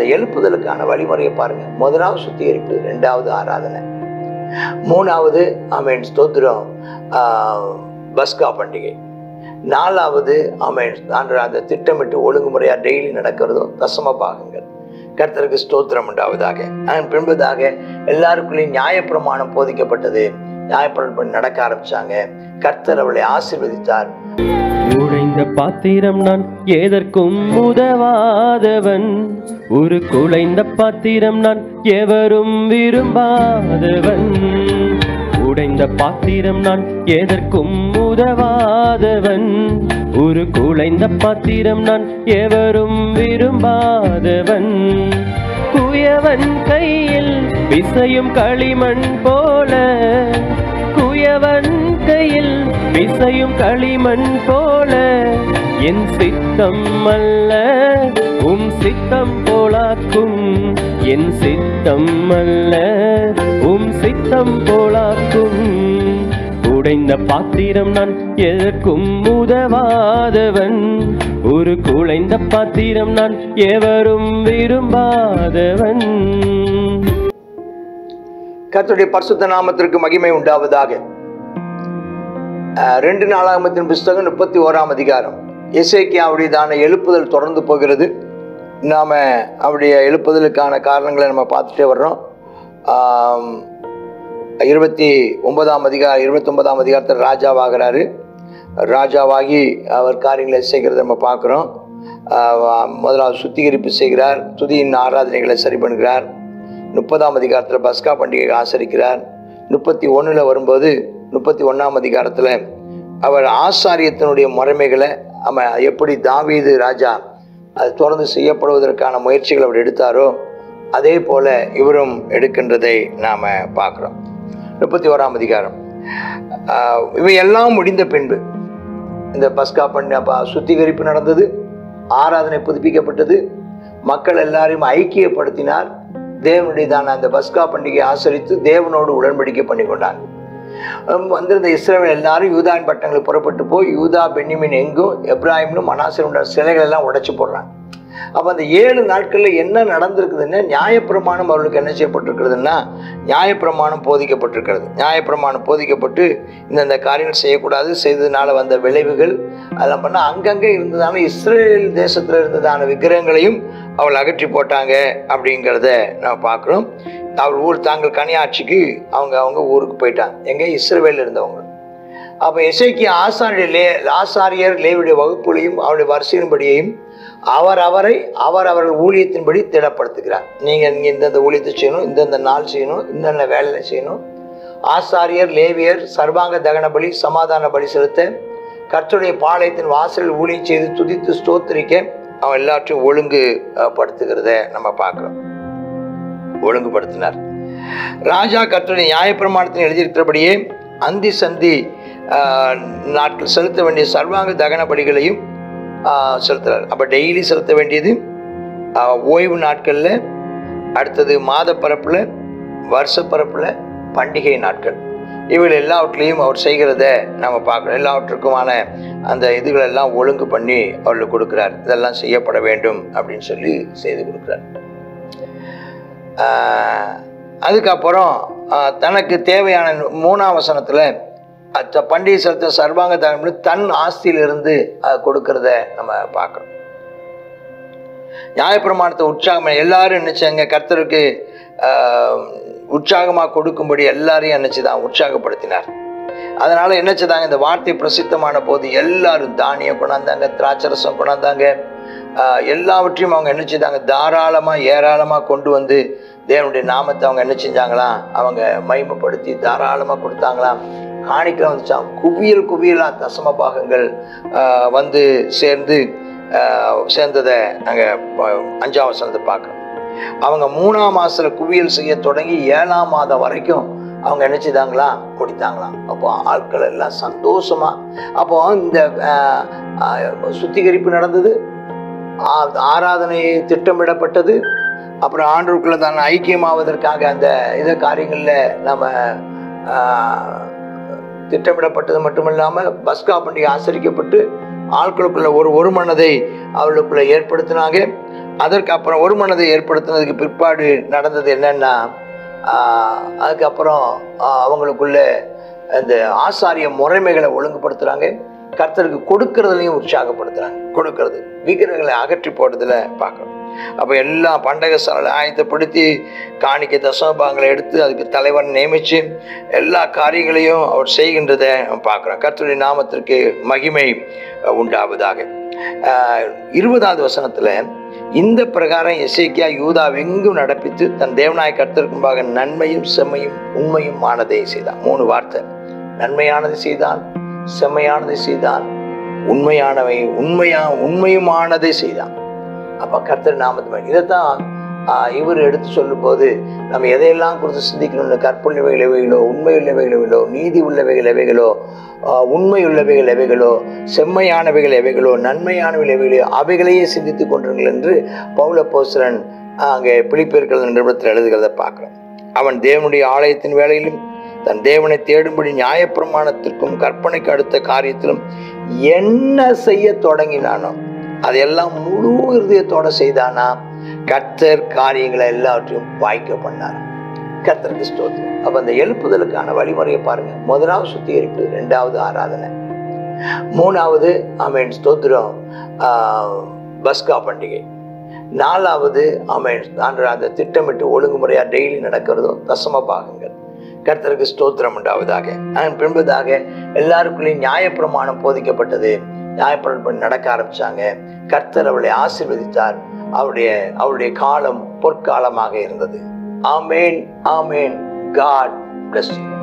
அந்த எழுப்புதலுக்கான வழிமுறையை பாருங்க. முதலாவது சுத்திகரிப்பு, இரண்டாவது ஆராதனை, மூணாவது ஆமென் ஸ்தோத்திரம் பஸ்கா பண்டிகை, நாலாவது ஆமென் அந்த திட்டமிட்டு ஒழுங்குமுறையா டெய்லி நடக்கிறதும் தசம பாகங்கள். கர்த்தருக்கு ஸ்தோத்திரம் உண்டாவதாக. அதன் பின்பதாக எல்லாருக்குள்ளேயும் நியாயப்பிரமாணம் போதிக்கப்பட்டது. நியாயப்பிரமாணம் நடக்க ஆரம்பிச்சாங்க. கர்த்தர் அவளை ஆசீர்வதித்தார். உடைந்த பாத்திரம் நான் எதற்கும் உதவாதவன், ஒரு குலைந்த பாத்திரம் நான் எவரும் விரும்பாதவன். உடைந்த பாத்திரம் நான் எதற்கும் உதவாதவன், ஒரு குலைந்த பாத்திரம் நான் எவரும் விரும்பாதவன். குயவன் கையில் பிசையும் களிமண் போல, குயவன் கையில் பிசையும் களிமண் போல, என் சித்தம் அல்ல உம் சித்தம் போலாக்கும், என் சித்தம் அல்ல உம் சித்தம் போலாக்கும். உடைந்த பாத்திரம் நான் எதற்கும் உதவாதவன், ஒரு குலைந்த பாத்திரம் நான் எவரும் விரும்பாதவன். கர்த்தருடைய பரிசுத்த நாமத்திற்கு மகிமை உண்டாவதாக. 2 நாளாகமத்தின் புஸ்தகம் 31ஆம் அதிகாரம். எசேக்கியாவுடையதான எழுப்புதல் தொடர்ந்து போகிறது. நாம் அவருடைய எழுப்புதலுக்கான காரணங்களை நம்ம பார்த்துட்டே வர்றோம். 29ஆம் அதிகாரத்தில் ராஜாவாகிறாரு. ராஜாவாகி அவர் காரியங்களை செய்கிறத நம்ம பார்க்குறோம். முதலாவது சுத்திகரிப்பு செய்கிறார், துதியின் ஆராதனைகளை சரி பண்ணுகிறார். 30ஆம் அதிகாரத்தில் பஸ்கா பண்டிகை ஆசரிக்கிறார். 31 வரும்போது 31ஆம் அதிகாரத்தில் அவர் ஆசாரியத்தினுடைய முறைமைகளை எப்படி தாவீது ராஜா அது தொடர்ந்து செய்யப்படுவதற்கான முயற்சிகள் அவர் எடுத்தாரோ அதே போல இவரும் எடுக்கின்றதை நாம் பார்க்குறோம். 31ஆம் அதிகாரம். இவையெல்லாம் முடிந்த பின்பு இந்த பஸ்கா சுத்திகரிப்பு நடந்தது, ஆராதனை புதுப்பிக்கப்பட்டது, மக்கள் எல்லாரையும் ஐக்கியப்படுத்தினார். தேவனுடையதான அந்த பஸ்கா பண்டிகையை ஆசரித்து தேவனோடு உடன்படிக்கை பண்ணி கொண்டாங்க. வந்திருந்த இஸ்ரவேல் எல்லாரும் யூதாவின் பட்டணங்களுக்கு புறப்பட்டு போய் யூதா பென்யமீன் எங்கும் எப்ராஹிம்னு மனாசேருடைய சிலைகள் எல்லாம் உடைச்சு போடுறாங்க. அப்போ அந்த 7 நாட்களில் என்ன நடந்திருக்குதுன்னா, நியாயப்பிரமாணம் அவர்களுக்கு என்ன செய்யப்பட்டிருக்கிறதுனா, நியாயப்பிரமாணம் போதிக்கப்பட்டிருக்கிறது. நியாயப்பிரமாணம் போதிக்கப்பட்டு இந்த காரியங்கள் செய்யக்கூடாது, செய்ததுனால வந்த விளைவுகள் அதெல்லாம் பண்ணால் அங்கங்கே இருந்ததான இஸ்ரேல் தேசத்தில் இருந்ததான விக்கிரகங்களையும் அவள் அகற்றி போட்டாங்க அப்படிங்கிறத நம்ம பார்க்குறோம். அவர் தாங்கள் கனியாட்சிக்கு அவங்க ஊருக்கு போயிட்டாங்க. எங்கே? இஸ்ரவேலில் இருந்தவங்க. அப்போ எசேக்கியா ஆசாரியர் லேவியுடைய வகுப்புகளையும் அவருடைய வரிசையின்படியையும் அவர்கள் ஊழியத்தின்படி திடப்படுத்துகிறார். நீங்கள் இந்தந்த ஊழியத்தை செய்யணும், இந்தந்த நாள் செய்யணும், இந்தந்த வேலையை செய்யணும். ஆசாரியர் லேவியர் சர்வாங்க தகன பலி சமாதான பலி செலுத்த கர்த்தருடைய பாளையத்தின் வாசலில் ஊழியம் செய்து துதித்து ஸ்தோத்திரிக்க அவன் எல்லாத்தையும் ஒழுங்குபடுத்துகிறத நம்ம பார்க்குறோம். ஒழுங்குபடுத்தினார். ராஜா கர்த்தருடைய நியாயப்பிரமாணத்தில் எழுதியிருக்கிறபடியே அந்தி சந்தி நாட்கள் செலுத்த வேண்டிய சர்வாங்க தகன பலிகளையும் செலுத்துறார். அப்போ டெய்லி செலுத்த வேண்டியது, ஓய்வு நாட்களில், அடுத்தது மாத பரப்பில், வருஷ பரப்பில், பண்டிகை நாட்கள், இவள் எல்லாவற்றிலையும் அவர் செய்கிறத நம்ம பார்க்குறோம். எல்லாவற்றுக்குமான அந்த இதுகளெல்லாம் ஒழுங்கு பண்ணி அவர்களுக்கு கொடுக்குறார். இதெல்லாம் செய்யப்பட வேண்டும் அப்படின்னு சொல்லி செய்து கொடுக்குறார். அதுக்கப்புறம் தனக்கு தேவையான 3ஆம் வசனத்தில் பண்டிகை செலுத்த சர்வாங்க தகனம் தன் ஆஸ்தியிலிருந்து கொடுக்கறத நம்ம பார்க்குறோம். நியாயப்பிரமாணத்தை உற்சாகமாக எல்லாரும் நினைச்சாங்க, கர்த்தருக்கு உற்சாகமாக கொடுக்கும்படி எல்லாரையும் நினைச்சுதான் உற்சாகப்படுத்தினார். அதனால என்னச்சுதாங்க, இந்த வார்த்தை பிரசித்தமான போது எல்லாரும் தானியம் கொண்டாந்தாங்க, திராட்சரசம் கொண்டாந்தாங்க, எல்லாவற்றையும் அவங்க என்ன செஞ்சாங்க, தாராளமாக ஏராளமாக கொண்டு வந்து தேவனுடைய நாமத்தை அவங்க என்ன செஞ்சாங்களாம், அவங்க மகிமைப்படுத்தி தாராளமாக கொடுத்தாங்களாம். காணிக்கலாம் வந்துச்சான், குவியலாக தசம பாகங்கள் வந்து சேர்ந்ததை நாங்கள் 5ஆம் வசனத்தை பார்க்குறோம். அவங்க 3ஆம் மாதத்தில் குவியல் செய்ய தொடங்கி 7ஆம் மாதம் வரைக்கும் அவங்க நினைச்சுதாங்களாம் முடித்தாங்களாம். அப்போ ஆட்கள் எல்லாம் சந்தோஷமா, அப்போ இந்த சுத்திகரிப்பு நடந்தது, ஆராதனை திட்டமிடப்பட்டது, அப்புறம் ஆண்டவருக்குள்ள தான் ஐக்கியமாவதற்காக அந்த இதை காரியங்களில் நம்ம திட்டமிடப்பட்டது மட்டுமில்லாமல் பஸ்கா பண்டிகை ஆசரிக்கப்பட்டு ஆட்களுக்குள்ள ஒரு மனதை அவர்களுக்குள்ள ஏற்படுத்தினாங்க. அதற்கு அப்புறம் ஒரு மனதை ஏற்படுத்தினதுக்கு பிற்பாடு நடந்தது என்னன்னா, அதுக்கப்புறம் அவங்களுக்குள்ள இந்த ஆசாரிய முறைமைகளை ஒழுங்குபடுத்துறாங்க. கர்த்தருக்கு கொடுக்கறதுலையும் உற்சாகப்படுத்துறாங்க. கொடுக்கறது, விக்கிரகங்களை அகற்றி போடுறதுல பார்க்கணும். அப்போ எல்லா பண்டக சாலை ஆயத்தப்படுத்தி காணிக்கை தசமபாகங்களை எடுத்து அதுக்கு தலைவன் நியமித்து எல்லா காரியங்களையும் அவர் செய்கின்றதை பார்க்குறோம். கர்த்தருடைய நாமத்திற்கு மகிமை உண்டாவதாக. 20வது வசனத்தில், இந்த பிரகாரம் எசேக்கியா யூதாவெங்கும் நடப்பித்து தன் தேவனாய கர்த்தருக்கு முன்பாக நன்மையும் செம்மையும் உண்மையும் ஆனதை செய்தான். 3 வார்த்தை. நன்மையானதை செய்தான், செம்மையானதை செய்தான், உண்மையுமானதை செய்தான். அப்போ கர்த்தர் நாமத்தை இதைத்தான் இவர் எடுத்து சொல்லும் போது நம்ம எதையெல்லாம் குறித்து சிந்திக்கணும்னு, கற்புள்ளவைகள் எவைகளோ, உண்மை உள்ளவைகள் எவைகளோ, நீதி உள்ளவைகள் எவைகளோ, உண்மை உள்ளவைகள் எவைகளோ, செம்மையானவைகள் எவைகளோ, நன்மையானவைகள் எவைகளோ அவைகளையே சிந்தித்துக் கொண்டிருங்கள் என்று பவுல் அப்போஸ்தலன் அங்கே பிலிப்பியர்கள் நிருபத்தில் எழுதுகிறத பார்க்குறோம். அவன் தேவனுடைய ஆலயத்தின் வேலையிலும் தன் தேவனை தேடும்படி நியாயப்பிரமாணத்திற்கும் கற்பனைக்கு அடுத்த காரியத்திலும் என்ன செய்ய தொடங்கினானோ அதையெல்லாம் முழு இருதயத்தோட செய்தானா, கர்த்தர் காரியங்களை எல்லாவற்றையும் வாய்க்க பண்ணார். கர்த்தருக்கு ஸ்தோத்திரம். அப்ப அந்த எழுப்புதலுக்கான வழிமுறையை பாருங்க. 1வது சுத்திகரிப்பு, 2வது ஆராதனை, 3வது ஆமென் ஸ்தோத்திரம் பஸ்கா பண்டிகை, 4வது ஆமென் அந்த திட்டமிட்டு ஒழுங்குமுறையா டெய்லி நடக்கிறதும் தசம பாகங்கள். கர்த்தருக்கு ஸ்தோத்திரம் உண்டாவதாக. பின்பதாக எல்லாருக்குள்ளேயும் நியாயப்பிரமாணம் போதிக்கப்பட்டது. நியாயப்பிரமாணம் நடக்க ஆரம்பிச்சாங்க. கர்த்தர் அவளை ஆசீர்வதித்தார். அவருடைய காலம் பொற்காலமாக இருந்தது. ஆமேன், ஆமேன். God bless you.